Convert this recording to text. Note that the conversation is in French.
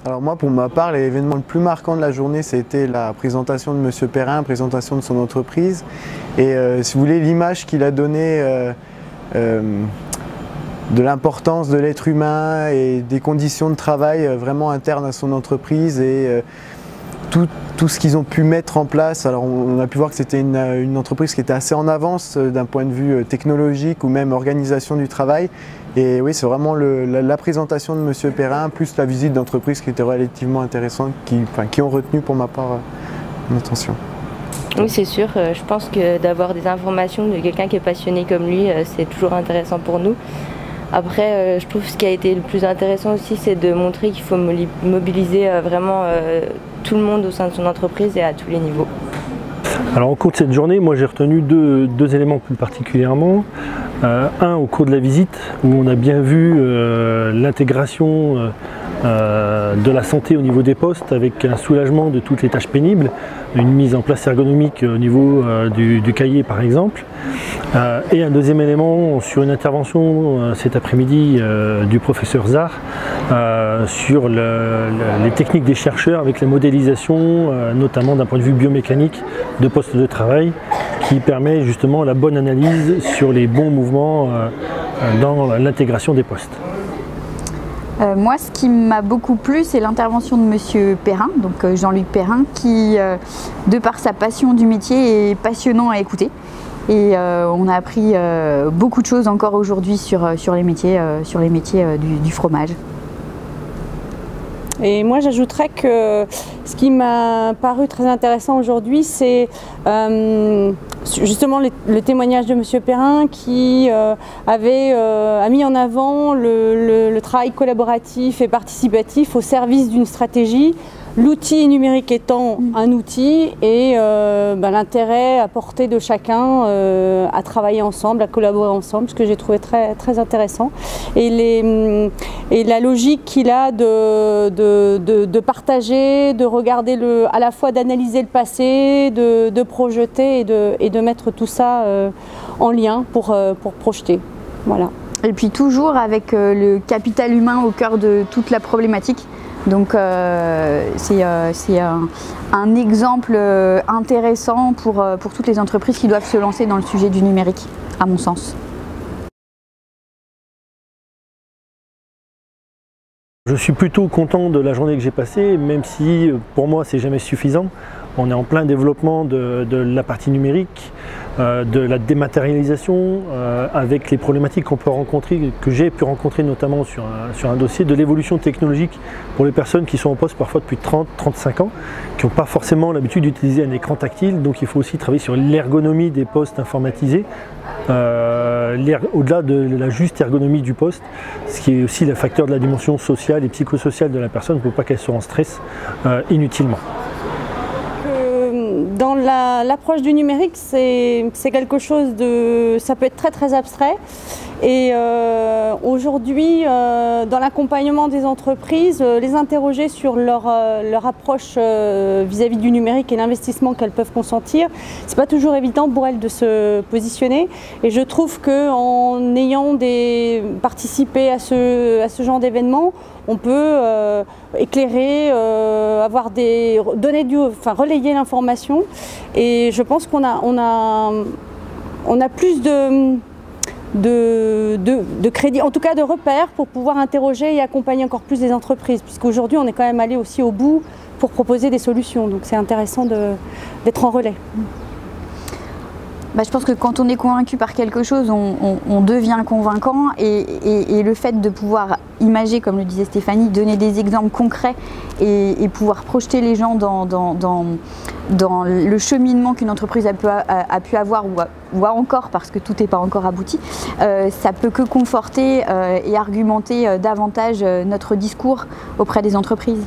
Alors moi, pour ma part, l'événement le plus marquant de la journée, c'était la présentation de Monsieur Perrin, la présentation de son entreprise. Et si vous voulez, l'image qu'il a donnée de l'importance de l'être humain et des conditions de travail vraiment internes à son entreprise et tout ce qu'ils ont pu mettre en place. Alors on a pu voir que c'était une entreprise qui était assez en avance d'un point de vue technologique ou même organisation du travail. Et oui, c'est vraiment la présentation de Monsieur Perrin plus la visite d'entreprise qui était relativement intéressante, qui ont retenu pour ma part mon attention. Oui, c'est sûr. Je pense que d'avoir des informations de quelqu'un qui est passionné comme lui, c'est toujours intéressant pour nous. Après, je trouve ce qui a été le plus intéressant aussi, c'est de montrer qu'il faut mobiliser vraiment tout le monde au sein de son entreprise et à tous les niveaux. Alors au cours de cette journée, moi j'ai retenu deux éléments plus particulièrement. Un au cours de la visite, où on a bien vu l'intégration de la santé au niveau des postes avec un soulagement de toutes les tâches pénibles, une mise en place ergonomique au niveau du cahier par exemple. Et un deuxième élément sur une intervention cet après-midi du professeur Zar sur les techniques des chercheurs avec la modélisation, notamment d'un point de vue biomécanique de postes de travail, qui permet justement la bonne analyse sur les bons mouvements dans l'intégration des postes. Moi, ce qui m'a beaucoup plu, c'est l'intervention de Monsieur Perrin, donc Jean-Luc Perrin, qui, de par sa passion du métier, est passionnant à écouter. Et on a appris beaucoup de choses encore aujourd'hui sur les métiers, du fromage. Et moi j'ajouterais que ce qui m'a paru très intéressant aujourd'hui, c'est justement le témoignage de Monsieur Perrin qui a mis en avant le travail collaboratif et participatif au service d'une stratégie. L'outil numérique étant un outil et l'intérêt à portée de chacun à travailler ensemble, à collaborer ensemble, ce que j'ai trouvé très, très intéressant. Et la logique qu'il a de partager, de regarder, à la fois d'analyser le passé, de projeter et de mettre tout ça en lien pour projeter. Voilà. Et puis toujours avec le capital humain au cœur de toute la problématique. Donc c'est un exemple intéressant pour toutes les entreprises qui doivent se lancer dans le sujet du numérique, à mon sens. Je suis plutôt content de la journée que j'ai passée, même si pour moi c'est jamais suffisant. On est en plein développement de la partie numérique, de la dématérialisation, avec les problématiques qu'on peut rencontrer, que j'ai pu rencontrer notamment sur un dossier de l'évolution technologique pour les personnes qui sont en poste parfois depuis 30-35 ans, qui n'ont pas forcément l'habitude d'utiliser un écran tactile, donc il faut aussi travailler sur l'ergonomie des postes informatisés, au-delà de la juste ergonomie du poste, ce qui est aussi le facteur de la dimension sociale et psychosociale de la personne pour pas qu'elle soit en stress inutilement. Dans l'approche du numérique, c'est quelque chose ça peut être très très abstrait. Et aujourd'hui, dans l'accompagnement des entreprises, les interroger sur leur approche vis-à-vis du numérique et l'investissement qu'elles peuvent consentir, c'est pas toujours évident pour elles de se positionner. Et je trouve qu'en ayant participé à ce genre d'événement, on peut éclairer, relayer l'information. Et je pense qu'on a plus de crédit, en tout cas de repères pour pouvoir interroger et accompagner encore plus les entreprises, puisqu'aujourd'hui on est quand même allé aussi au bout pour proposer des solutions, donc c'est intéressant d'être en relais. Je pense que quand on est convaincu par quelque chose, on devient convaincant et le fait de pouvoir imager, comme le disait Stéphanie, donner des exemples concrets et pouvoir projeter les gens dans le cheminement qu'une entreprise a pu avoir ou a encore, parce que tout n'est pas encore abouti, ça peut que conforter et argumenter davantage notre discours auprès des entreprises.